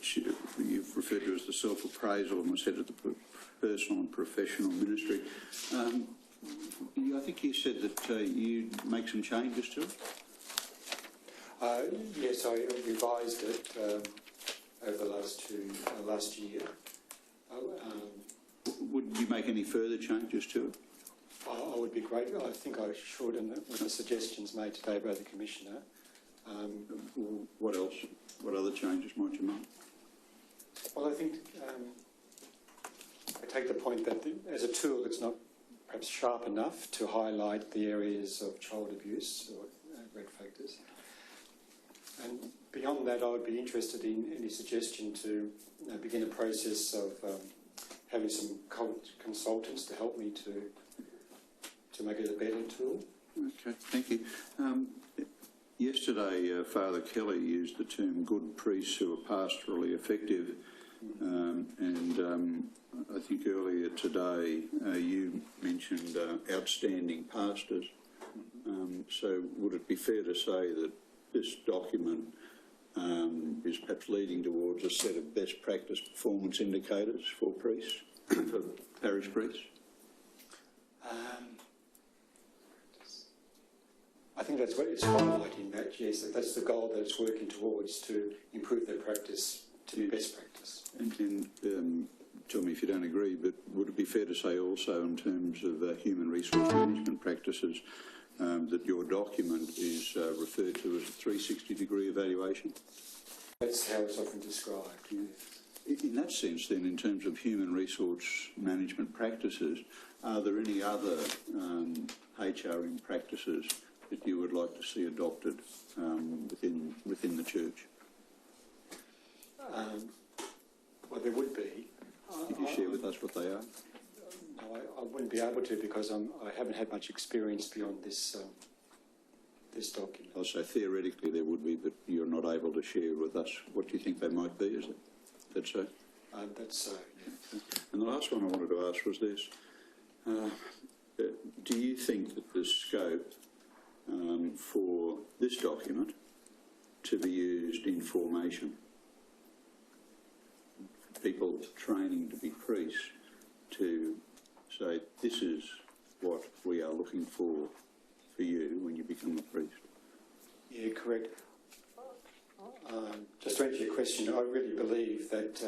which you've referred to as the self-appraisal and was head of the personal and professional ministry. I think you said that you'd make some changes to it? Yes, I revised it over the last year. Would you make any further changes to it? I would be great. I think I should, and with the suggestions made today by the Commissioner. What else? What other changes might you make? Well, I think I take the point that as a tool, it's not perhaps sharp enough to highlight the areas of child abuse or red factors. And beyond that, I would be interested in any suggestion to begin a process of having some consultants to help me to make it a better tool. Okay, thank you. Yesterday, Father Kelly used the term good priests who are pastorally effective, and I think earlier today you mentioned outstanding pastors. So would it be fair to say that this document is perhaps leading towards a set of best practice performance indicators for priests, for parish priests? I think that's what it's highlighting, that, yes, that's the goal that it's working towards, to improve their practice to be best practice. And tell me if you don't agree, but would it be fair to say also in terms of human resource management practices that your document is referred to as a 360-degree evaluation? That's how it's often described, yes. In that sense, then, in terms of human resource management practices, are there any other HRM practices that you would like to see adopted within the church? Well, there would be. Could you share with us what they are? No, I wouldn't be able to, because I haven't had much experience beyond this this document. I'll say theoretically there would be, but you're not able to share with us what you think they might be, is it? That's so? That's so, yeah. And the last one I wanted to ask was this. Do you think that there's scope for this document to be used in formation? People training to be priests, to say this is what we are looking for you when you become a priest? Yeah, correct. Just to answer your question, I really believe that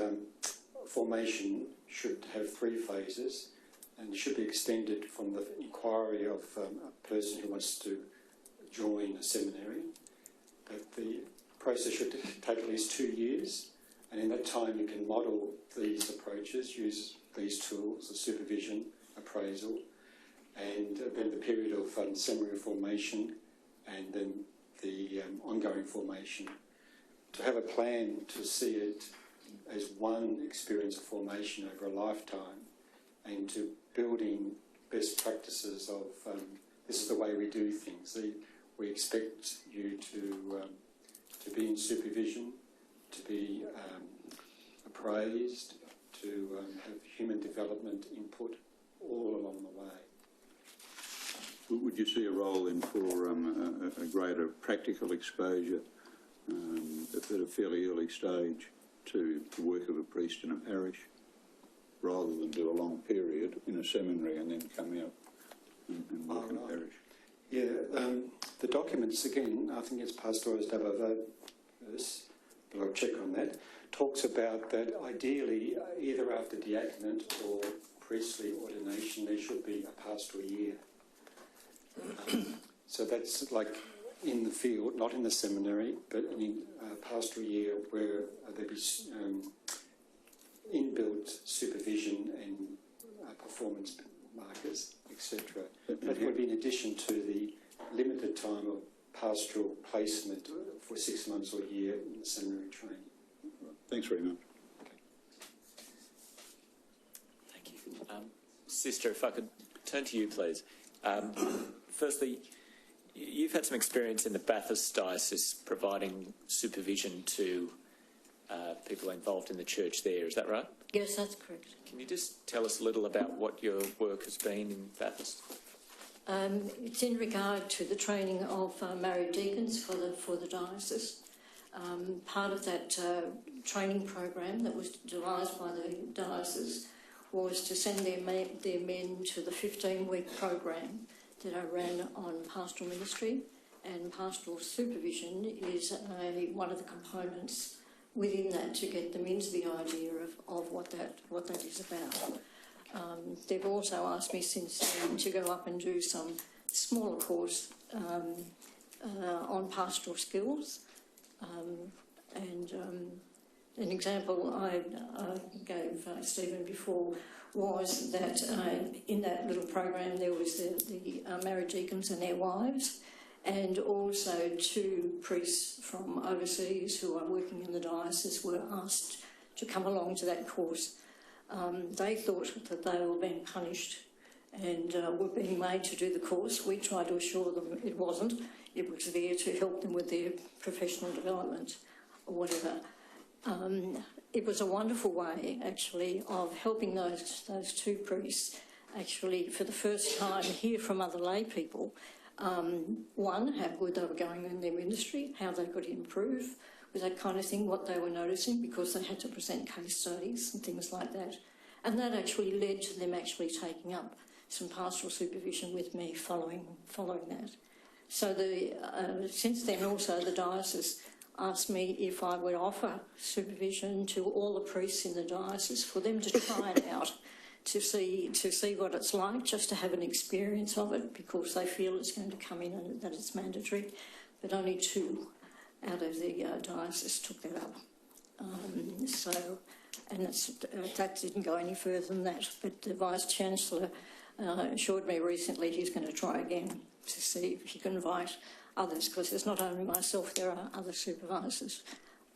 formation should have 3 phases, and should be extended from the inquiry of a person who wants to join a seminary. That the process should take at least 2 years, and in that time you can model these approaches, use these tools, the supervision, appraisal, and then the period of seminary formation, and then the ongoing formation, to have a plan to see it as one experience of formation over a lifetime, and to building best practices of this is the way we do things. We expect you to be in supervision, to be appraised, to have human development input all along the way. Would you see a role in for a greater practical exposure at a fairly early stage to the work of a priest in a parish, rather than do a long period in a seminary and then come out and work in a parish? Yeah, the documents, again, I think it's Pastoris Dabovos, but I'll check on that, talks about that ideally either after diaconate or priestly ordination there should be a pastoral year. So that's like in the field, not in the seminary, but in a pastoral year where there be inbuilt supervision and performance markers, etc. That would be in addition to the limited time of pastoral placement for 6 months or a year in the seminary training. Thanks very much. Okay. Thank you. Sister, if I could turn to you, please. Firstly, you've had some experience in the Bathurst Diocese providing supervision to people involved in the church there, is that right? Yes, that's correct. Can you just tell us a little about what your work has been in Bathurst? It's in regard to the training of married deacons for the diocese. part of that training program that was devised by the diocese was to send their men to the 15-week program that I ran on pastoral ministry, and pastoral supervision is one of the components within that to get them into the idea of what that is about. They've also asked me since then to go up and do some smaller course on pastoral skills. An example I gave Stephen before was that in that little program there was the married deacons and their wives, and also 2 priests from overseas who are working in the diocese were asked to come along to that course. They thought that they were being punished and were being made to do the course. We tried to assure them it wasn't. It was there to help them with their professional development or whatever. It was a wonderful way, actually, of helping those 2 priests actually, for the first time, hear from other lay people, one, how good they were going in their ministry, how they could improve with that kind of thing, what they were noticing, because they had to present case studies and things like that. And that actually led to them actually taking up some pastoral supervision with me following that. So since then also the diocese asked me if I would offer supervision to all the priests in the diocese for them to try it out, to see what it's like, just to have an experience of it, because they feel it's going to come in and that it's mandatory. But only 2 out of the diocese took that up. That didn't go any further than that. But the Vice-Chancellor assured me recently he's going to try again to see if he can invite others, because there's not only myself, there are other supervisors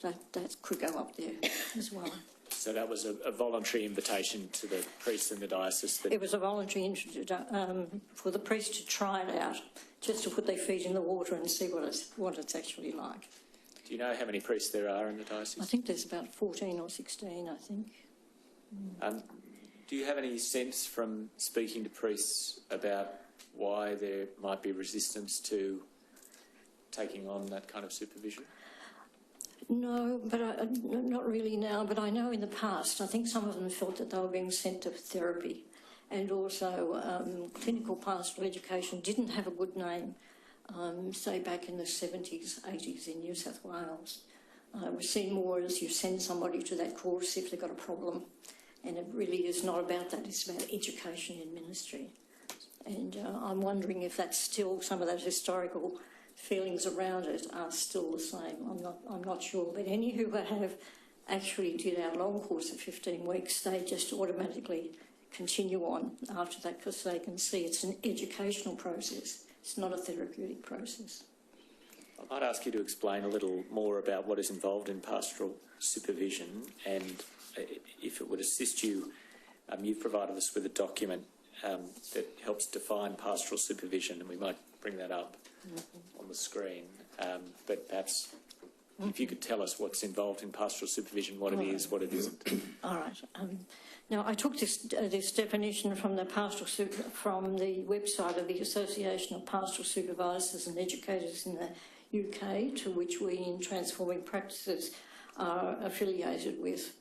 that could go up there as well. So that was a voluntary invitation to the priests in the diocese? It was a voluntary for the priests to try it out, just to put their feet in the water and see what it's actually like. Do you know how many priests there are in the diocese? I think there's about 14 or 16, I think. Do you have any sense from speaking to priests about why there might be resistance to taking on that kind of supervision? No, but not really now, but I know in the past, I think some of them felt that they were being sent to therapy, and also clinical pastoral education didn't have a good name, say back in the 70s, 80s in New South Wales. It was seen more as you send somebody to that course if they've got a problem, and it really is not about that, it's about education in ministry. And I'm wondering if that's still some of those historical feelings around it are still the same. I'm not sure, but any who have actually did our long course of 15 weeks, they just automatically continue on after that, because they can see it's an educational process. It's not a therapeutic process. I might ask you to explain a little more about what is involved in pastoral supervision, and if it would assist you, you've provided us with a document that helps define pastoral supervision, and we might bring that up on the screen. But perhaps if you could tell us what's involved in pastoral supervision, what it is, what it isn't. All right. Now, I took this definition from the from the website of the Association of Pastoral Supervisors and Educators in the UK, to which we in Transforming Practices are affiliated with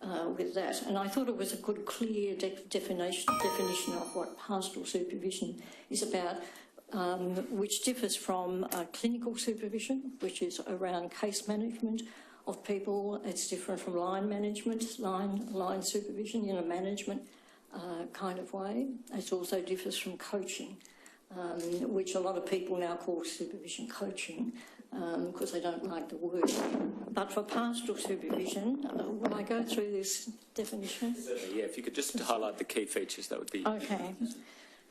that. And I thought it was a good, clear definition of what pastoral supervision is about, which differs from clinical supervision, which is around case management of people. It's different from line management, line supervision in a management kind of way. It also differs from coaching, which a lot of people now call supervision coaching, because they don't like the word. But for pastoral supervision, when I go through this definition... Yeah, if you could just highlight the key features, that would be... Okay.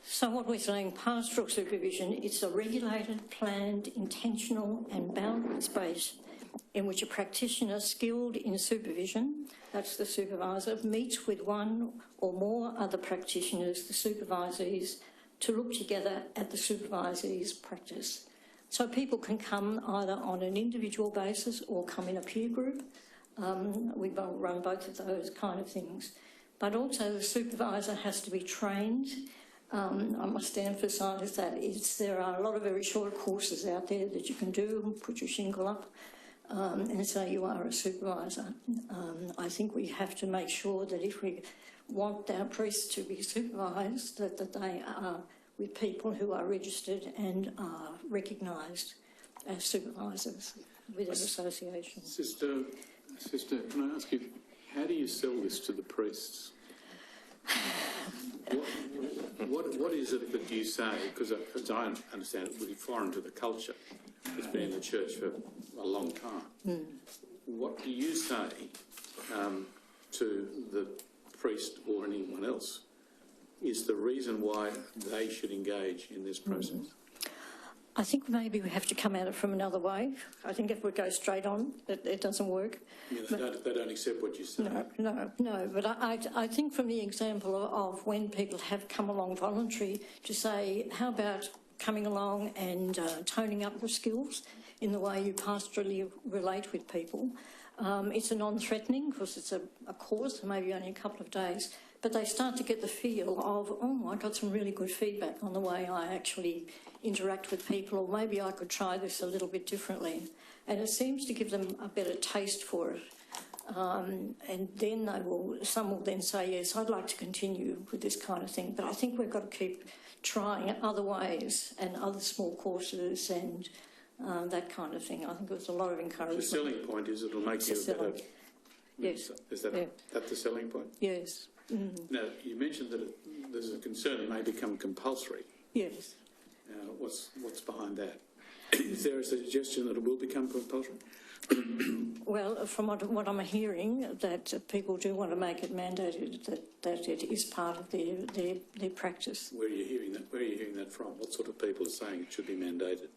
So what we're saying, pastoral supervision, it's a regulated, planned, intentional and boundaries-based in which a practitioner skilled in supervision, that's the supervisor, meets with one or more other practitioners, the supervisees, to look together at the supervisee's practice. So people can come either on an individual basis or come in a peer group. We run both of those kind of things. But also the supervisor has to be trained. I must emphasise that there are a lot of very short courses out there that you can do, put your shingle up, and say you are a supervisor. I think we have to make sure that if we want our priests to be supervised, that they are with people who are registered and are recognised as supervisors within association. Sister, can I ask you, how do you sell this to the priests? What is it that you say? Because as I understand it, would be foreign to the culture. It's been in the church for a long time. What do you say to the priest or anyone else is the reason why they should engage in this process? I think maybe we have to come at it from another way. I think if we go straight on, it doesn't work. Yeah, they don't accept what you say. No. But I think from the example of when people have come along voluntary to say, how about coming along and toning up the skills in the way you pastorally relate with people. It's a non-threatening because it's a course, maybe only a couple of days, but they start to get the feel of, oh, I got some really good feedback on the way I actually interact with people, or maybe I could try this a little bit differently. And it seems to give them a better taste for it. And then some will then say, yes, I'd like to continue with this kind of thing. But I think we've got to keep trying other ways and other small courses and that kind of thing. I think there's a lot of encouragement. The selling point is it'll make you a better... Yes. Is that the selling point? Yes. Mm. Now, you mentioned that there's a concern it may become compulsory. Yes. What's behind that? Is there a suggestion that it will become compulsory? Well, from what I'm hearing, that people do want to make it mandated, that it is part of their practice. Where are you hearing that? Where are you hearing that from? What sort of people are saying it should be mandated?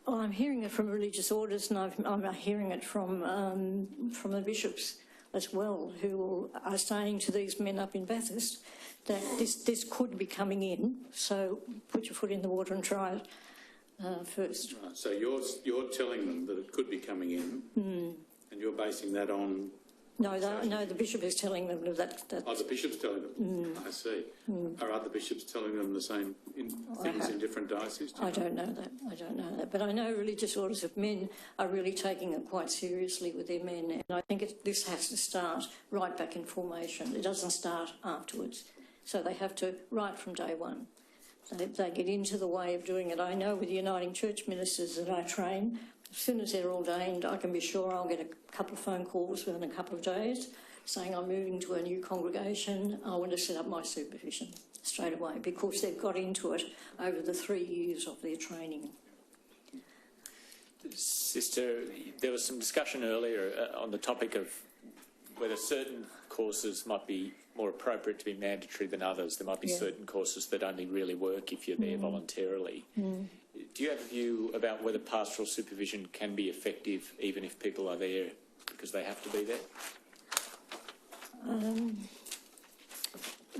Well, I'm hearing it from religious orders, and I'm hearing it from the bishops as well, who are saying to these men up in Bathurst that this could be coming in, so put your foot in the water and try it first. Right, so you're telling them that it could be coming in, and you're basing that on... No, the bishop is telling them that. Oh, the bishop's telling them? I see. Are other bishops telling them the same things in different dioceses? I don't know that. But I know religious orders of men are really taking it quite seriously with their men. And I think this has to start right back in formation. It doesn't start afterwards. So they have to, right from day one. They get into the way of doing it. I know with the Uniting Church ministers that I train, as soon as they're ordained, I can be sure I'll get a couple of phone calls within a couple of days saying I'm moving to a new congregation, I want to set up my supervision straight away, because they've got into it over the 3 years of their training. Sister, there was some discussion earlier on the topic of whether certain courses might be more appropriate to be mandatory than others. There might be certain courses that only really work if you're there voluntarily. Do you have a view about whether pastoral supervision can be effective even if people are there because they have to be there?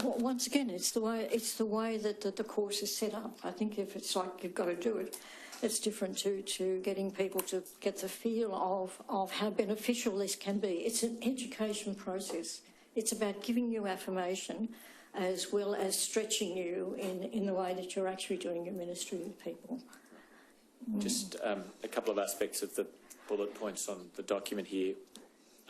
Well, once again, it's the way that the course is set up. I think if it's like you've got to do it, it's different to getting people to get the feel of how beneficial this can be. It's an education process. It's about giving you affirmation as well as stretching you in the way that you're actually doing your ministry with people. Just a couple of aspects of the bullet points on the document here.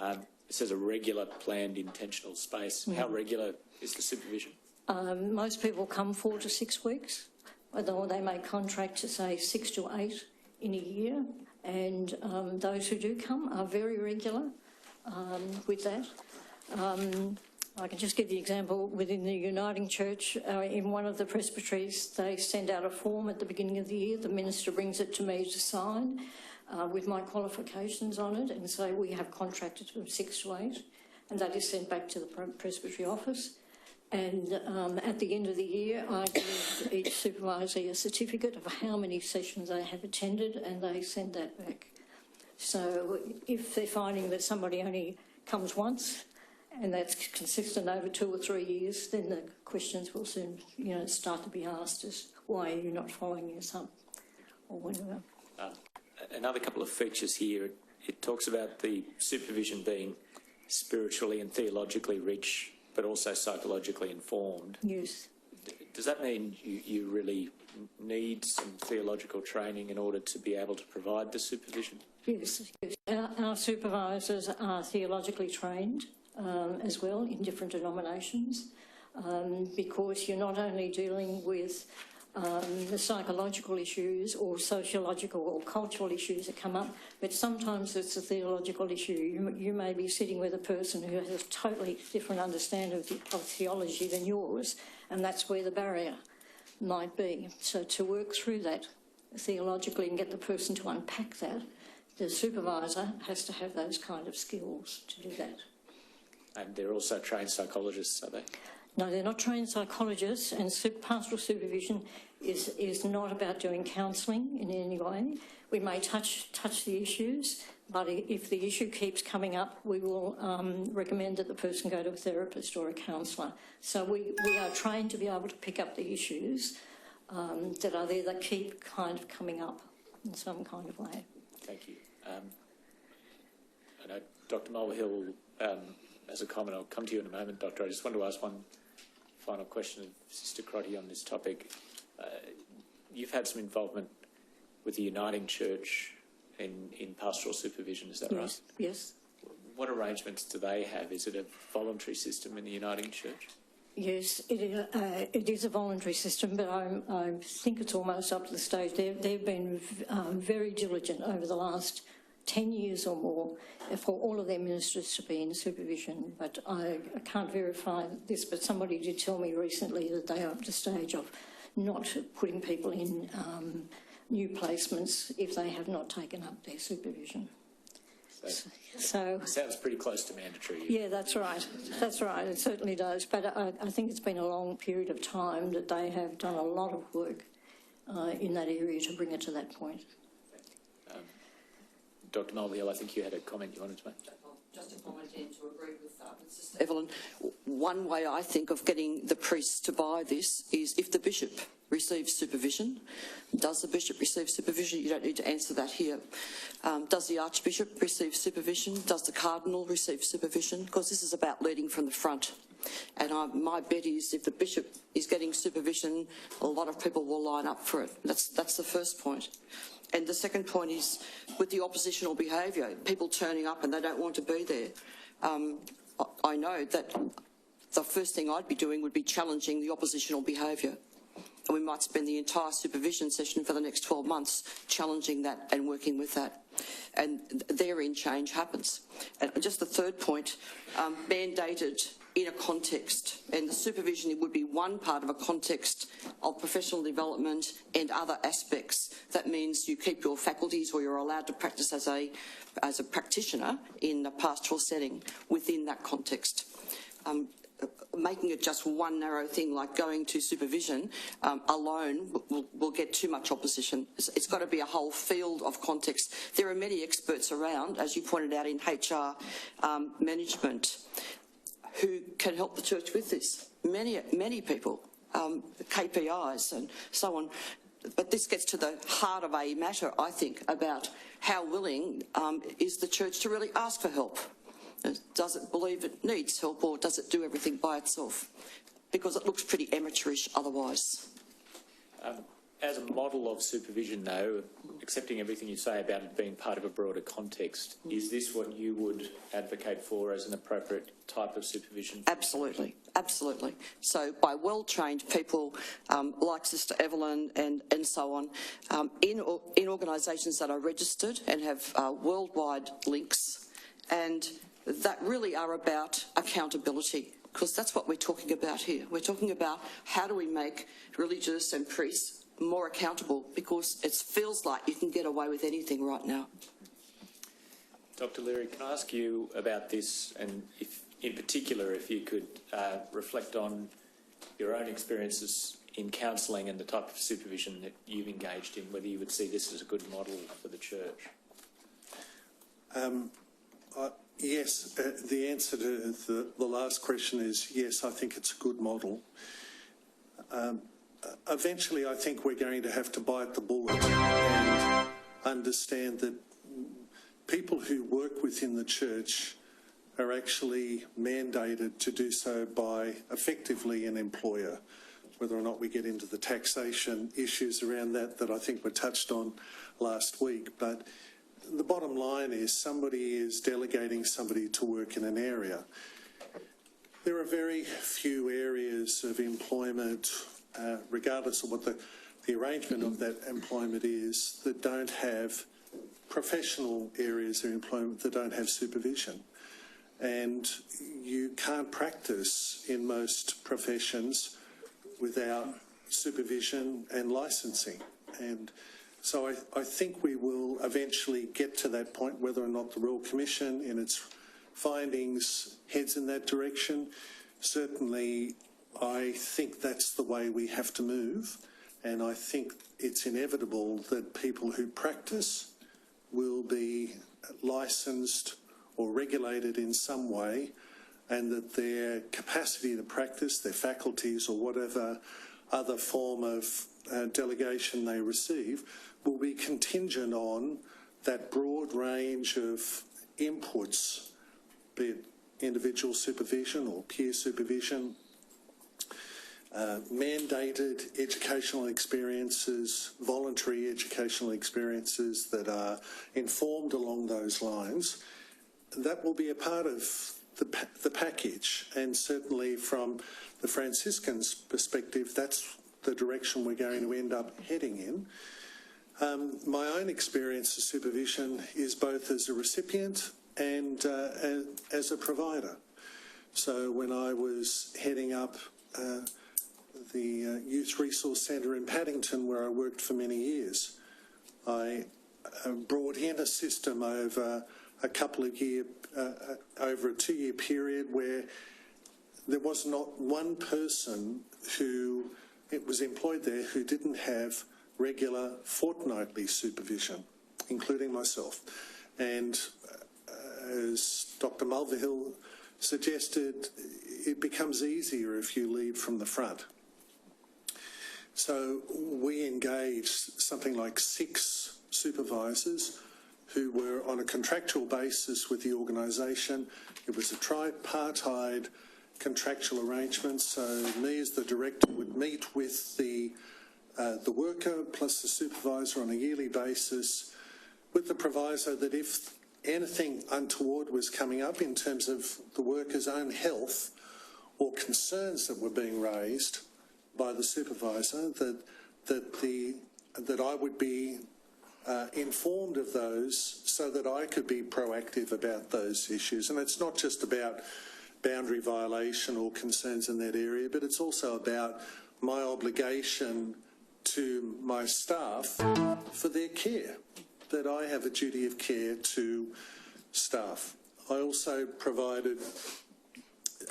It says a regular, planned, intentional space. How regular is the supervision? Most people come 4 to 6 weeks, or they may contract to say 6 to 8 in a year, and those who do come are very regular with that. I can just give the example within the Uniting Church. In one of the presbyteries, they send out a form at the beginning of the year. The minister brings it to me to sign with my qualifications on it and say we have contracted from 6 to 8, and that is sent back to the presbytery office. And at the end of the year, I give each supervisor a certificate of how many sessions they have attended, and they send that back. So if they're finding that somebody only comes once, and that's consistent over 2 or 3 years, then the questions will soon, start to be asked as why are you not following us up or whatever. Another couple of features here. It talks about the supervision being spiritually and theologically rich, but also psychologically informed. Yes. Does that mean you really need some theological training in order to be able to provide the supervision? Yes, yes. Our supervisors are theologically trained as well in different denominations, because you're not only dealing with the psychological issues or sociological or cultural issues that come up, but sometimes it's a theological issue. You may be sitting with a person who has a totally different understanding of theology than yours, and that's where the barrier might be. So to work through that theologically and get the person to unpack that, the supervisor has to have those kind of skills to do that. And they're also trained psychologists, are they? No, they're not trained psychologists, and pastoral supervision is not about doing counselling in any way. We may touch the issues, but if the issue keeps coming up, we will recommend that the person go to a therapist or a counsellor. So we are trained to be able to pick up the issues that are there that keep kind of coming up in some kind of way. Thank you. I know Dr Mulvihill has a comment. I'll come to you in a moment, Doctor. I just want to ask one final question of Sister Crotty on this topic. You've had some involvement with the Uniting Church in pastoral supervision, is that right? Yes. What arrangements do they have? Is it a voluntary system in the Uniting Church? Yes, it is a voluntary system, but I think it's almost up to the stage. They've been very diligent over the last 10 years or more for all of their ministers to be in supervision, but I can't verify this, but somebody did tell me recently that they are at the stage of not putting people in new placements if they have not taken up their supervision. So sounds pretty close to mandatory. Yeah, that's right. That's right. It certainly does. But I think it's been a long period of time that they have done a lot of work in that area to bring it to that point. Dr Mulvihill, I think you had a comment you wanted to make. Just a comment in to agree with Sister Evelyn. One way I think of getting the priests to buy this is if the bishop receives supervision. Does the bishop receive supervision? You don't need to answer that here. Does the archbishop receive supervision? Does the cardinal receive supervision? Because this is about leading from the front. And my bet is if the bishop is getting supervision, a lot of people will line up for it. That's the first point. And the second point is with the oppositional behaviour, people turning up and they don't want to be there. I know that the first thing I'd be doing would be challenging the oppositional behaviour. And we might spend the entire supervision session for the next 12 months challenging that and working with that. And therein change happens. And just the third point, mandated in a context, and the supervision would be one part of a context of professional development and other aspects. That means you keep your faculties or you're allowed to practice as a practitioner in a pastoral setting within that context. Making it just one narrow thing like going to supervision alone will get too much opposition. It's got to be a whole field of context. There are many experts around, as you pointed out, in HR management who can help the church with this. Many people, KPIs and so on. But this gets to the heart of a matter, I think, about how willing is the church to really ask for help. Does it believe it needs help, or does it do everything by itself? Because it looks pretty amateurish otherwise. As a model of supervision, though, accepting everything you say about it being part of a broader context, is this what you would advocate for as an appropriate type of supervision? Absolutely, absolutely. So by well-trained people like Sister Evelyn and so on, in organisations that are registered and have worldwide links, and that really are about accountability, because that's what we're talking about here. We're talking about how do we make religious and priests more accountable, because it feels like you can get away with anything right now. Dr Leary, can I ask you about this, and if, in particular, if you could reflect on your own experiences in counselling and the type of supervision that you've engaged in, whether you would see this as a good model for the church? Yes, the answer to the last question is yes, I think it's a good model. Eventually, I think we're going to have to bite the bullet and understand that people who work within the church are actually mandated to do so by effectively an employer. whether or not we get into the taxation issues around that I think were touched on last week. But the bottom line is somebody is delegating somebody to work in an area. There are very few areas of employment, regardless of what the arrangement of that employment is, that don't have professional areas of employment that don't have supervision. And you can't practice in most professions without supervision and licensing. And so I think we will eventually get to that point, whether or not the Royal Commission in its findings heads in that direction. Certainly, I think that's the way we have to move. And I think it's inevitable that people who practice will be licensed or regulated in some way, and that their capacity to practice, their faculties or whatever other form of delegation they receive, will be contingent on that broad range of inputs, be it individual supervision or peer supervision, mandated educational experiences, voluntary educational experiences that are informed along those lines. That will be a part of the package, and certainly from the Franciscans' perspective, that's the direction we're going to end up heading in. My own experience of supervision is both as a recipient and as a provider. So when I was heading up the Youth Resource Centre in Paddington, where I worked for many years, I brought in a system over a couple of years, over a 2-year period, where there was not one person who was employed there who didn't have regular fortnightly supervision, including myself. And as Dr. Mulvihill suggested, it becomes easier if you lead from the front. So we engaged something like 6 supervisors who were on a contractual basis with the organisation. It was a tripartite contractual arrangement, so me as the director would meet with the worker plus the supervisor on a yearly basis, with the proviso that if anything untoward was coming up in terms of the worker's own health or concerns that were being raised by the supervisor, that I would be informed of those so that I could be proactive about those issues. And it's not just about boundary violation or concerns in that area, but it's also about my obligation to my staff for their care, that I have a duty of care to staff. I also provided,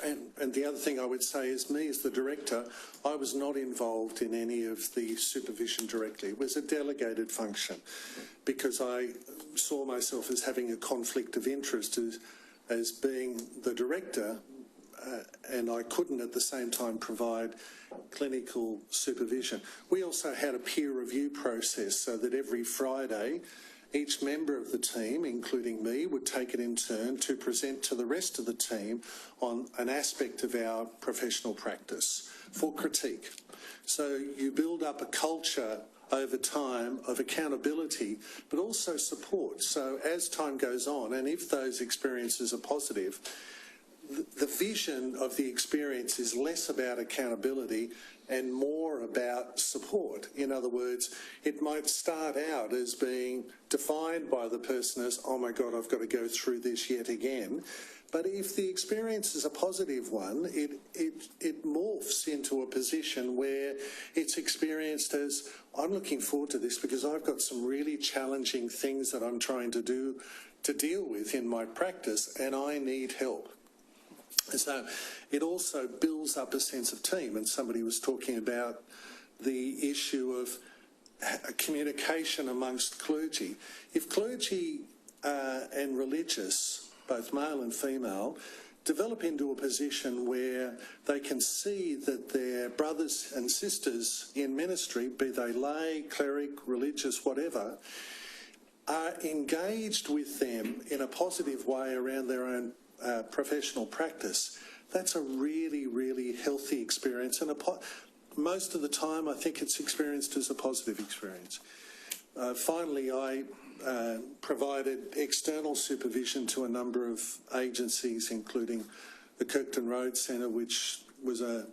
and the other thing I would say is, me as the director, I was not involved in any of the supervision directly. It was a delegated function because I saw myself as having a conflict of interest as being the director, and I couldn't at the same time provide clinical supervision. We also had a peer review process so that every Friday each member of the team, including me, would take it in turn to present to the rest of the team on an aspect of our professional practice for critique. So you build up a culture over time of accountability, but also support. So as time goes on, and if those experiences are positive, the vision of the experience is less about accountability and more about support. In other words, it might start out as being defined by the person as, oh my God, I've got to go through this yet again. But if the experience is a positive one, it morphs into a position where it's experienced as, I'm looking forward to this because I've got some really challenging things that I'm trying to deal with in my practice, and I need help. So it also builds up a sense of team, and somebody was talking about the issue of communication amongst clergy. If clergy and religious, both male and female, develop into a position where they can see that their brothers and sisters in ministry, be they lay, cleric, religious, whatever, are engaged with them in a positive way around their own professional practice, that's a really, really healthy experience and most of the time, I think it's experienced as a positive experience. Finally, I provided external supervision to a number of agencies, including the Kirkton Road Centre, which was a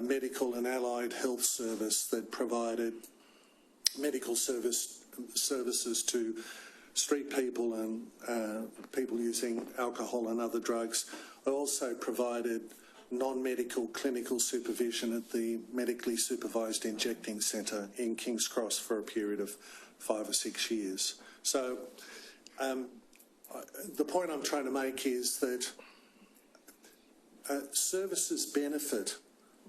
medical and allied health service that provided medical services to street people and people using alcohol and other drugs. I also provided non-medical clinical supervision at the medically supervised injecting centre in King's Cross for a period of 5 or 6 years. So the point I'm trying to make is that services benefit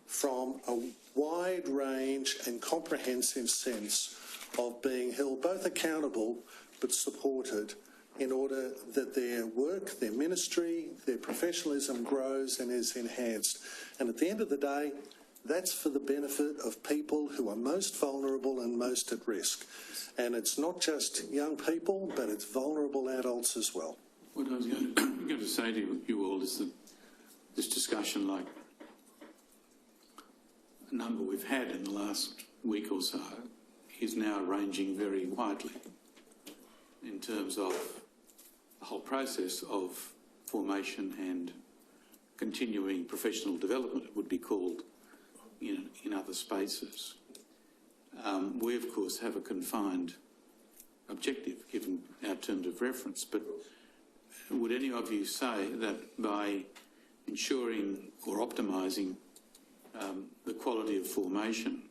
from a wide range and comprehensive sense of being held both accountable but supported in order that their work, their ministry, their professionalism grows and is enhanced. And at the end of the day, that's for the benefit of people who are most vulnerable and most at risk. And it's not just young people, but it's vulnerable adults as well. What I was going to say to you all is that this discussion, like a number we've had in the last week or so, is now ranging very widely in terms of the whole process of formation and continuing professional development, it would be called in other spaces. We, of course, have a confined objective given our terms of reference, but would any of you say that by ensuring or optimising the quality of formation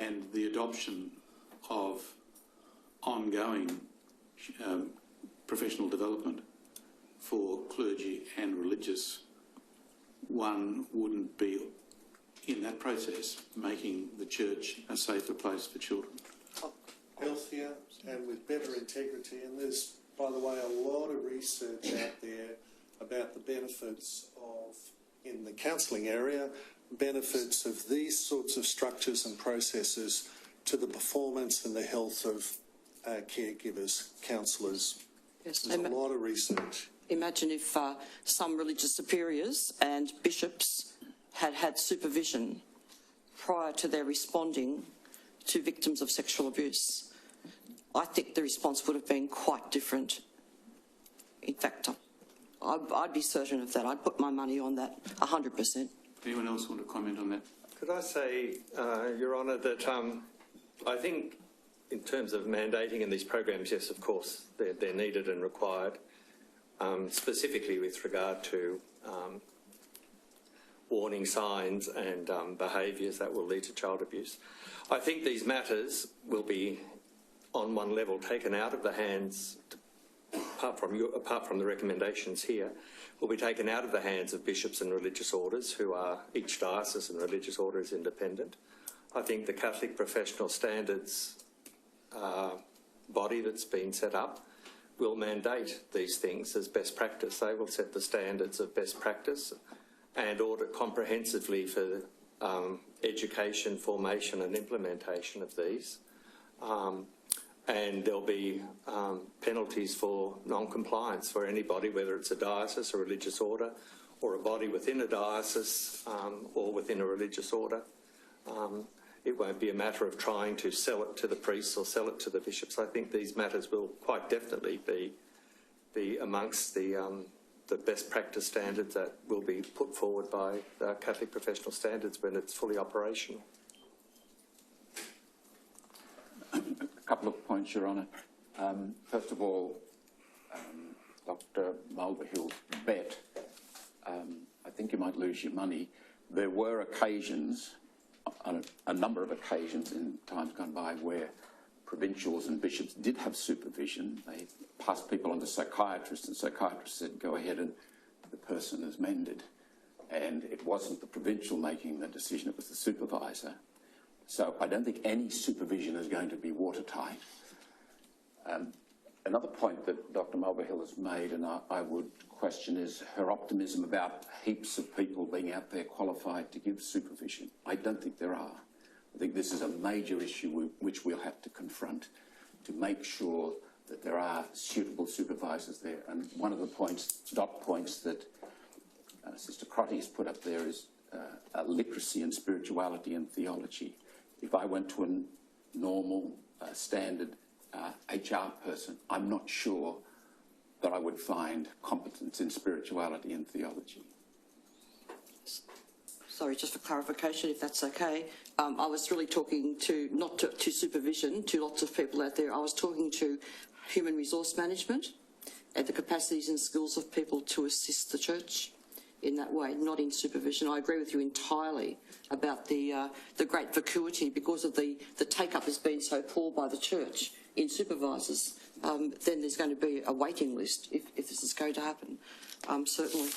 and the adoption of ongoing professional development for clergy and religious, one wouldn't be in that process making the church a safer place for children? Healthier and with better integrity. And there's, by the way, a lot of research out there about the benefits of, in the counselling area, benefits of these sorts of structures and processes to the performance and the health of caregivers, counsellors. Yes. There's a lot of research. Imagine if some religious superiors and bishops had supervision prior to their responding to victims of sexual abuse. I think the response would have been quite different. In fact, I'd be certain of that. I'd put my money on that 100%. Anyone else want to comment on that? Could I say, Your Honour, that I think in terms of mandating in these programs, yes, of course, they're needed and required, specifically with regard to warning signs and behaviours that will lead to child abuse. I think these matters will be, on one level, taken out of the hands, apart from the recommendations here, will be taken out of the hands of bishops and religious orders, who are, each diocese and religious order is independent. I think the Catholic Professional Standards body that's been set up will mandate these things as best practice. They will set the standards of best practice and audit comprehensively for education, formation and implementation of these. And there'll be penalties for non-compliance for anybody, whether it's a diocese, a religious order, or a body within a diocese or within a religious order. It won't be a matter of trying to sell it to the priests or sell it to the bishops. I think these matters will quite definitely be amongst the best practice standards that will be put forward by the Catholic Professional Standards when it's fully operational. A couple of points, Your Honour. First of all, Dr. Mulvihill's bet, I think you might lose your money. There were occasions, on a number of occasions in times gone by, where provincials and bishops did have supervision. They passed people on to psychiatrists, and psychiatrists said, go ahead and the person is mended. And it wasn't the provincial making the decision, it was the supervisor. So I don't think any supervision is going to be watertight. Another point that Dr. Mulvihill has made, and I would question, is her optimism about heaps of people being out there qualified to give supervision. I don't think there are. I think this is a major issue which we'll have to confront to make sure that there are suitable supervisors there. And one of the points, dot points that Sister Crotty has put up there is literacy in spirituality and theology. If I went to a normal, standard HR person, I'm not sure that I would find competence in spirituality and theology. Sorry, just for clarification, if that's okay, I was really talking to, not to supervision, to lots of people out there. I was talking to human resource management and the capacities and skills of people to assist the church in that way, not in supervision. I agree with you entirely about the great vacuity because of the take-up has been so poor by the church in supervisors. Then there's going to be a waiting list if this is going to happen, certainly.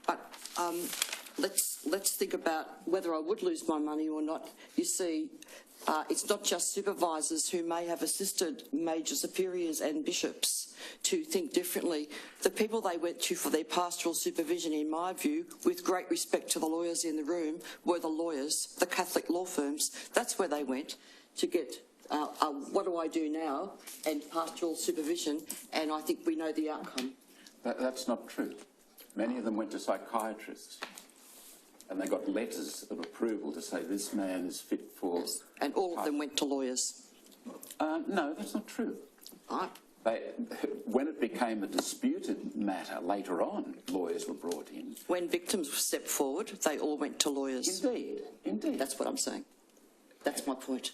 But let's think about whether I would lose my money or not. You see, it's not just supervisors who may have assisted major superiors and bishops to think differently. The people they went to for their pastoral supervision, in my view, with great respect to the lawyers in the room, were the lawyers, the Catholic law firms. That's where they went to get what do I do now and pastoral supervision, and I think we know the outcome. That's not true. Many of them went to psychiatrists and they got letters of approval to say this man is fit for... Yes. And all of them went to lawyers. No, that's not true. Right. When it became a disputed matter later on, lawyers were brought in. When victims stepped forward, they all went to lawyers. Indeed, indeed. That's what I'm saying. That's my point.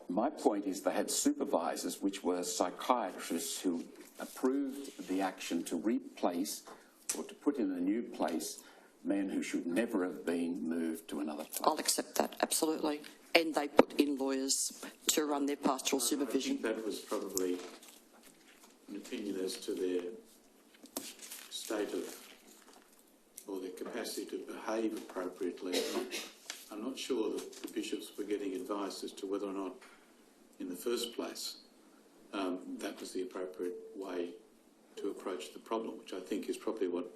My point is they had supervisors, which were psychiatrists, who approved the action to replace or to put in a new place men who should never have been moved to another place. I'll accept that, absolutely. And they put in lawyers to run their pastoral supervision. I think that was probably an opinion as to their state of, or their capacity to behave appropriately. I'm not sure that the bishops were getting advice as to whether or not, in the first place, that was the appropriate way to approach the problem, which I think is probably what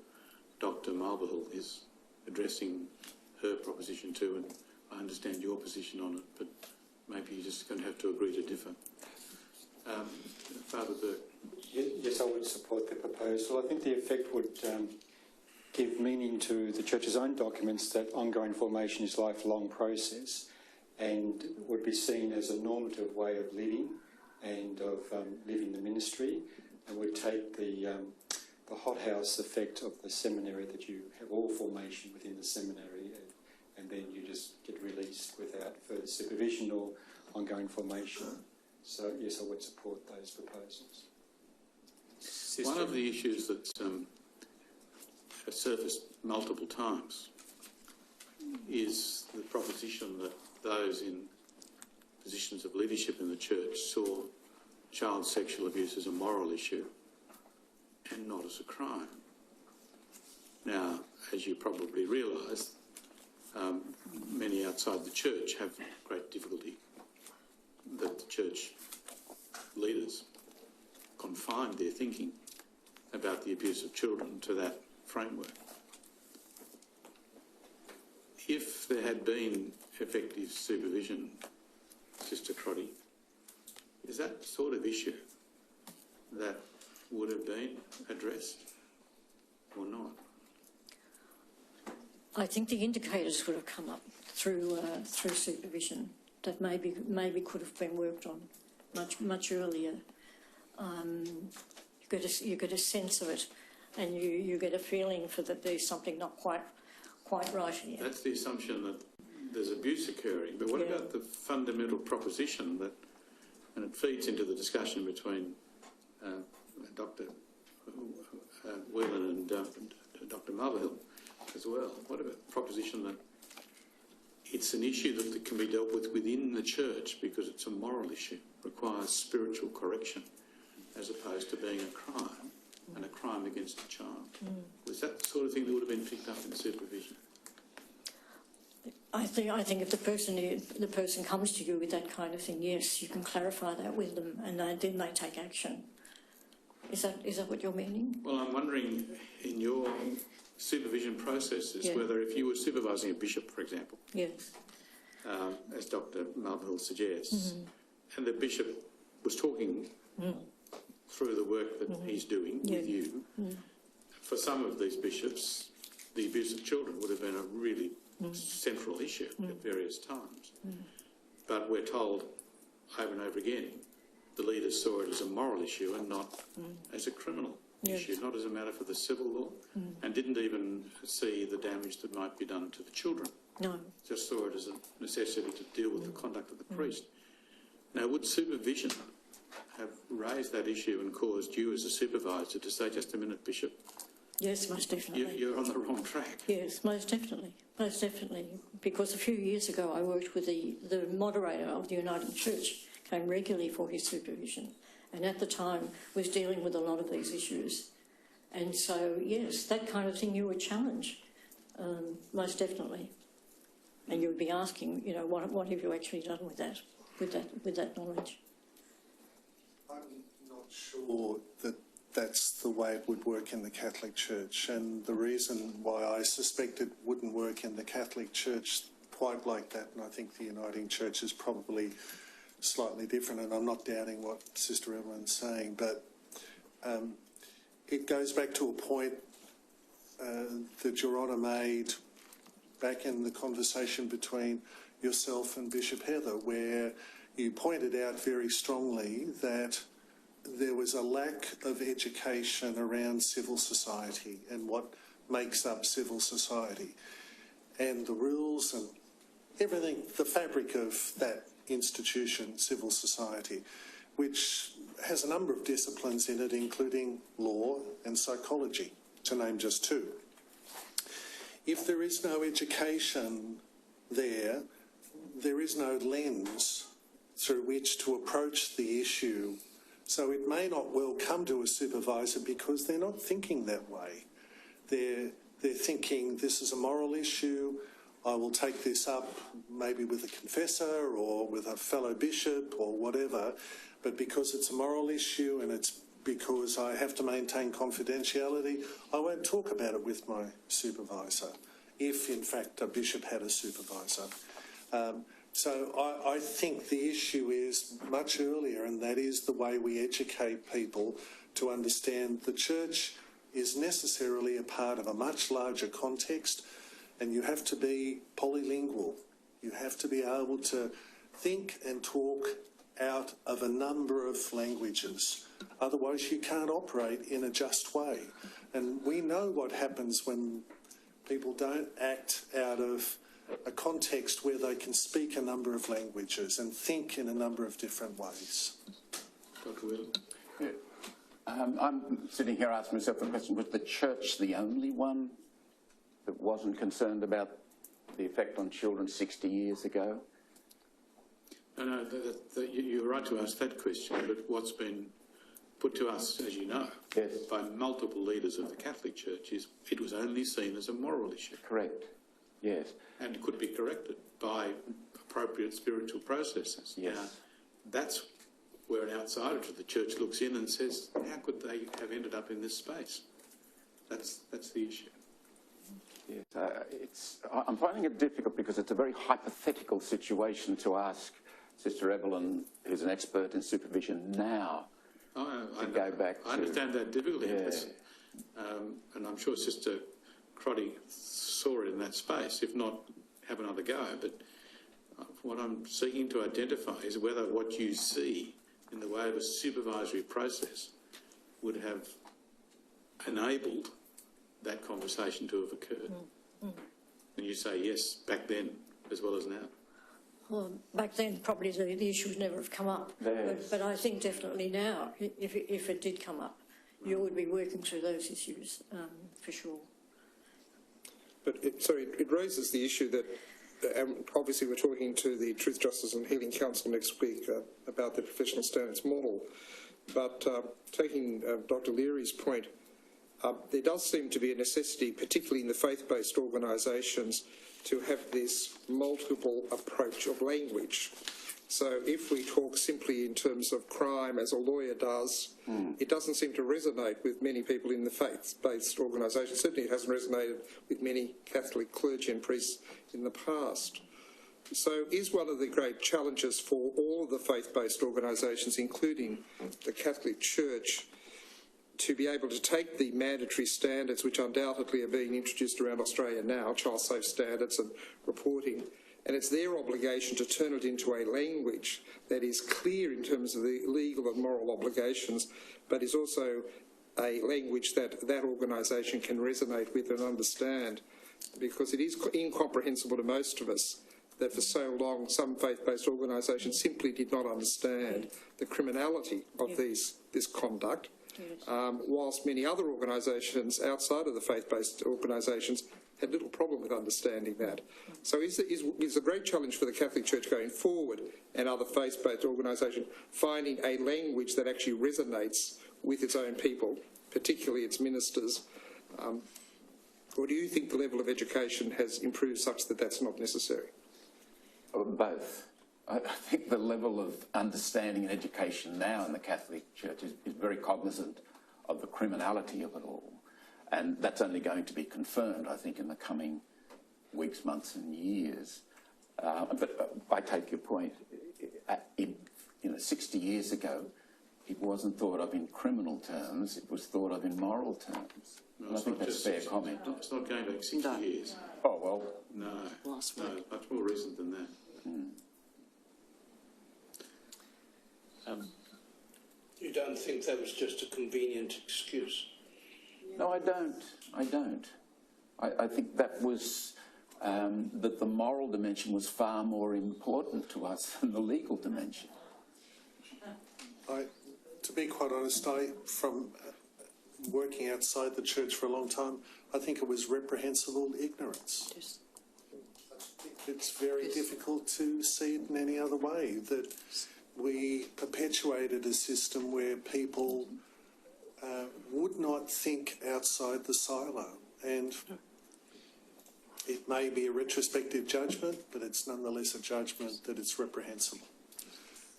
Dr. Mulvihill is addressing her proposition to, and I understand your position on it, but maybe you're just going to have to agree to differ. Father Burke. Yes, I would support the proposal. I think the effect would give meaning to the Church's own documents that ongoing formation is a lifelong process and would be seen as a normative way of living and of living the ministry, and would take the hothouse effect of the seminary, that you have all formation within the seminary and then you just get released without further supervision or ongoing formation. So yes, I would support those proposals. One of the issues that's surfaced multiple times is the proposition that those in positions of leadership in the church saw child sexual abuse as a moral issue and not as a crime. Now, as you probably realise, many outside the church have great difficulty that the church leaders confined their thinking about the abuse of children to that framework. If there had been effective supervision, Sister Crotty, is that the sort of issue that would have been addressed or not? I think the indicators would have come up through supervision that maybe could have been worked on much earlier. You get a sense of it, and you get a feeling for that there's something not quite right here. That's the assumption that there's abuse occurring. But what about the fundamental proposition that, and it feeds into the discussion between Dr. Whelan and Dr. Mulvihill as well. What about the proposition that it's an issue that can be dealt with within the church because it's a moral issue, requires spiritual correction, as opposed to being a crime, and a crime against a child? Was that the sort of thing that would have been picked up in supervision? I think if the person comes to you with that kind of thing, yes, you can clarify that with them, and then they take action. Is that what you're meaning? Well, I'm wondering in your supervision processes whether if you were supervising a bishop, for example, yes, as Dr. Mulvihill suggests, and the bishop was talking through the work that he's doing with you, for some of these bishops, the abuse of children would have been a really central issue at various times. But we're told over and over again the leaders saw it as a moral issue and not as a criminal issue, not as a matter for the civil law, and didn't even see the damage that might be done to the children. No. Just saw it as a necessity to deal with the conduct of the priest. Now, would supervision have raised that issue and caused you as a supervisor to say, just a minute, Bishop, Yes, most definitely. you're on the wrong track? Yes, most definitely. Most definitely. Because a few years ago I worked with the moderator of the Uniting Church, came regularly for his supervision, and at the time was dealing with a lot of these issues. And so, yes, that kind of thing you would challenge, most definitely. And you would be asking, you know, what have you actually done with that knowledge? I'm not sure that that's the way it would work in the Catholic Church, and the reason why I suspect it wouldn't work in the Catholic Church quite like that, and I think the Uniting Church is probably slightly different, and I'm not doubting what Sister Evelyn's saying, but it goes back to a point that Your Honour made back in the conversation between yourself and Bishop Heather, where you pointed out very strongly that there was a lack of education around civil society and what makes up civil society, and the rules and everything, the fabric of that institution, civil society, which has a number of disciplines in it, including law and psychology, to name just two. If there is no education there, there is no lens through which to approach the issue. So it may not well come to a supervisor because they're not thinking that way. They're thinking, this is a moral issue, I will take this up maybe with a confessor or with a fellow bishop or whatever, but because it's a moral issue and it's because I have to maintain confidentiality, I won't talk about it with my supervisor, if in fact a bishop had a supervisor. So I think the issue is much earlier, and that is the way we educate people to understand the church is necessarily a part of a much larger context, and you have to be polylingual. You have to be able to think and talk out of a number of languages. Otherwise, you can't operate in a just way. And we know what happens when people don't act out of a context where they can speak a number of languages and think in a number of different ways. Dr. Whelan? Yeah. I'm sitting here asking myself the question, was the church the only one that wasn't concerned about the effect on children 60 years ago? No, you're right to ask that question, but what's been put to us, as you know, Yes. by multiple leaders of the Catholic Church is it was only seen as a moral issue. Correct. Yes. And could be corrected by appropriate spiritual processes. Yes. Now, that's where an outsider to the church looks in and says, how could they have ended up in this space? That's the issue. Yes, I'm finding it difficult because it's a very hypothetical situation to ask Sister Evelyn, who's an expert in supervision now, to go back to... I understand that difficulty, Yeah. and I'm sure Sister Crotty saw it in that space. If not, have another go. But what I'm seeking to identify is whether what you see in the way of a supervisory process would have enabled that conversation to have occurred. And you say yes, back then as well as now. Well, back then probably the issue would never have come up. Yes. But I think definitely now, if it did come up, you would be working through those issues for sure. But it raises the issue that obviously we're talking to the Truth, Justice and Healing Council next week about the professional standards model. But taking Dr. Leary's point, there does seem to be a necessity, particularly in the faith-based organisations, to have this multiple approach of language. So if we talk simply in terms of crime, as a lawyer does, it doesn't seem to resonate with many people in the faith-based organisations. Certainly it hasn't resonated with many Catholic clergy and priests in the past. So is one of the great challenges for all of the faith-based organisations, including the Catholic Church, to be able to take the mandatory standards, which undoubtedly are being introduced around Australia now, child safe standards and reporting, and it's their obligation to turn it into a language that is clear in terms of the legal and moral obligations, but is also a language that that organisation can resonate with and understand, because it is incomprehensible to most of us that for so long some faith-based organisations simply did not understand the criminality of this conduct, whilst many other organisations outside of the faith-based organisations had little problem with understanding that. So is a great challenge for the Catholic Church going forward and other faith-based organisations finding a language that actually resonates with its own people, particularly its ministers, or do you think the level of education has improved such that that's not necessary? Both. I think the level of understanding and education now in the Catholic Church is very cognizant of the criminality of it all. And that's only going to be confirmed, I think, in the coming weeks, months and years. But I take your point. 60 years ago, it wasn't thought of in criminal terms, it was thought of in moral terms. No, and I think that's a fair comment. It's not going back 60 years. Oh, well. No, Last week. no, much more recent than that. You don't think that was just a convenient excuse? No, I don't. I think that was, that the moral dimension was far more important to us than the legal dimension. To be quite honest, from working outside the church for a long time, I think it was reprehensible ignorance. Yes. It's very difficult to see it in any other way, that we perpetuated a system where people would not think outside the silo. And it may be a retrospective judgment, but it's nonetheless a judgment that it's reprehensible.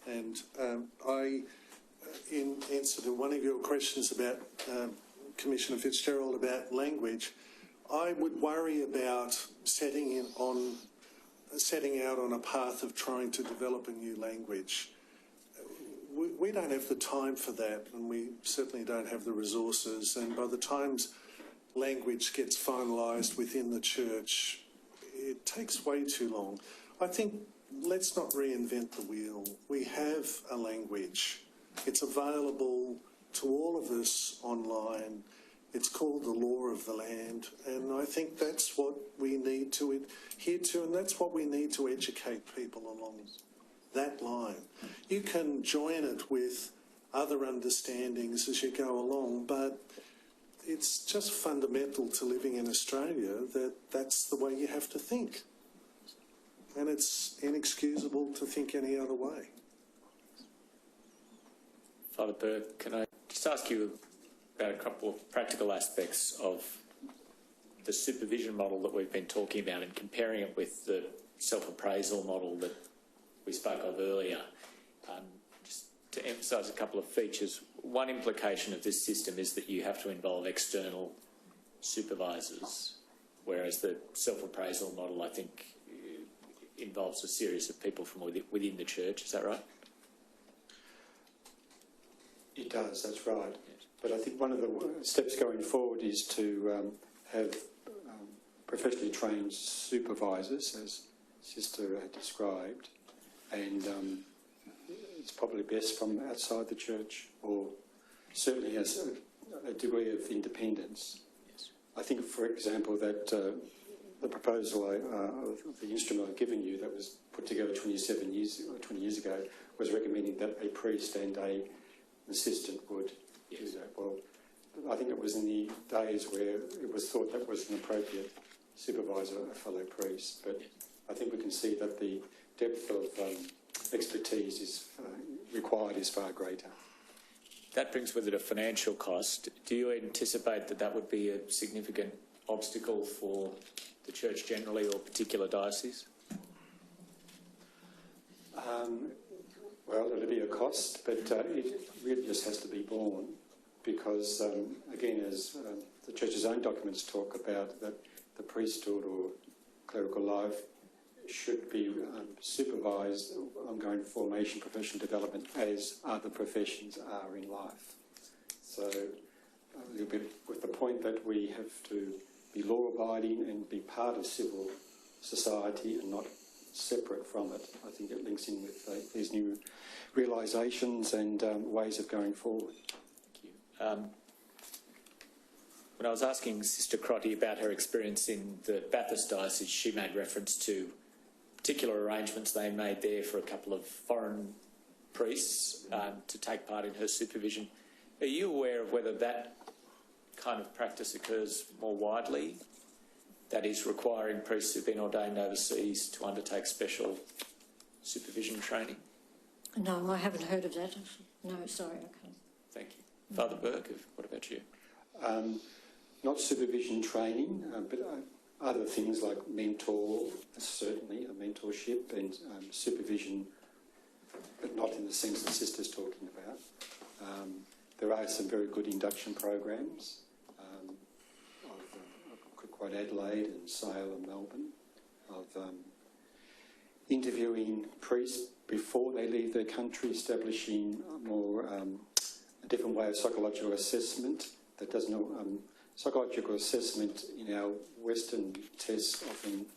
And in answer to one of your questions about Commissioner Fitzgerald about language, I would worry about setting out on a path of trying to develop a new language. We don't have the time for that, and we certainly don't have the resources. And by the time language gets finalised within the church, it takes way too long. I think let's not reinvent the wheel. We have a language. It's available to all of us online. It's called the law of the land, and I think that's what we need to adhere to, and that's what we need to educate people along that line. You can join it with other understandings as you go along, but it's just fundamental to living in Australia that that's the way you have to think. And it's inexcusable to think any other way. Father Burke, can I just ask you about a couple of practical aspects of the supervision model that we've been talking about and comparing it with the self-appraisal model that we spoke of earlier? Just to emphasise a couple of features. One implication of this system is that you have to involve external supervisors, whereas the self-appraisal model, I think, involves a series of people from within the church. Is that right? It does, that's right. But I think one of the steps going forward is to have professionally trained supervisors, as Sister had described, and it's probably best from outside the church, or certainly has a degree of independence. Yes. I think, for example, that the proposal of the instrument I've given you that was put together 20 years ago was recommending that a priest and an assistant would do that. Well, I think it was in the days where it was thought that was an appropriate supervisor, a fellow priest, but I think we can see that the depth of expertise is required is far greater. That brings with it a financial cost. Do you anticipate that that would be a significant obstacle for the church generally or particular diocese? Well, it'll be a cost, but it really just has to be borne because, again, as the church's own documents talk about, that the priesthood or clerical life should be supervised ongoing formation, professional development, as other professions are in life. So a little bit with the point that we have to be law-abiding and be part of civil society and not separate from it. I think it links in with these new realisations and ways of going forward. Thank you. When I was asking Sister Crotty about her experience in the Bathurst Diocese, she made reference to particular arrangements they made there for a couple of foreign priests to take part in her supervision. Are you aware of whether that kind of practice occurs more widely? That is, requiring priests who've been ordained overseas to undertake special supervision training? No, I haven't heard of that. No, sorry, I can't. Thank you. Father Burke, what about you? Not supervision training, but other things like certainly a mentorship and supervision, but not in the sense that Sister's talking about. There are some very good induction programs of quite Adelaide and Sale and Melbourne, of interviewing priests before they leave their country, establishing a different way of psychological assessment that does not. Psychological assessment in our Western tests often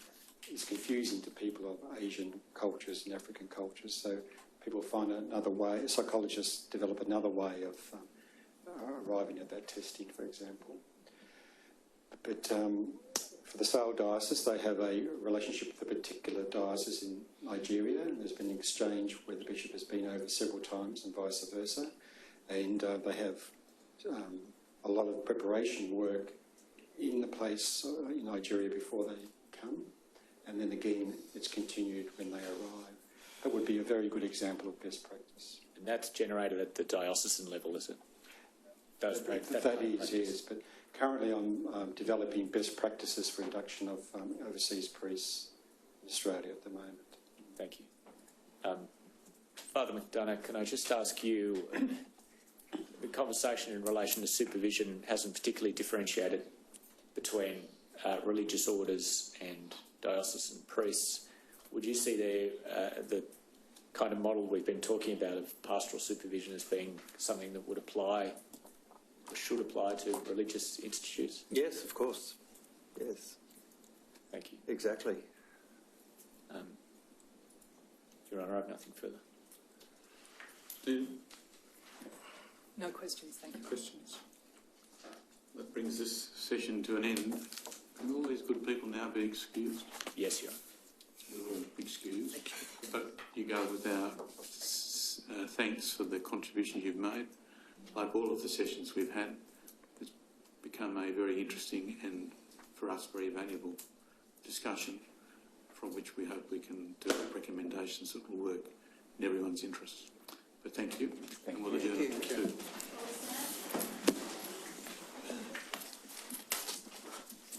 is confusing to people of Asian cultures and African cultures, so people find another way, psychologists develop another way of arriving at that testing, for example. But for the Sale Diocese, they have a relationship with a particular diocese in Nigeria, and there's been an exchange where the bishop has been over several times and vice versa, and they have a lot of preparation work in the place in Nigeria before they come, and then again it's continued when they arrive. That would be a very good example of best practice. And that's generated at the diocesan level, is it? That is, yes, but currently I'm developing best practices for induction of overseas priests in Australia at the moment. Thank you. Father McDonough, can I just ask you, the conversation in relation to supervision hasn't particularly differentiated between religious orders and diocesan priests. Would you see the kind of model we've been talking about of pastoral supervision as being something that would apply or should apply to religious institutes? Yes, of course. Yes. Thank you. Exactly. Your Honour, I have nothing further. No questions, thank you. Questions? That brings this session to an end. Can all these good people now be excused? Yes, Your Honour. You're all excused. But you go with our thanks for the contribution you've made. Like all of the sessions we've had, it's become a very interesting and, for us, very valuable discussion from which we hope we can develop recommendations that will work in everyone's interest. But thank you. And we'll adjourn too.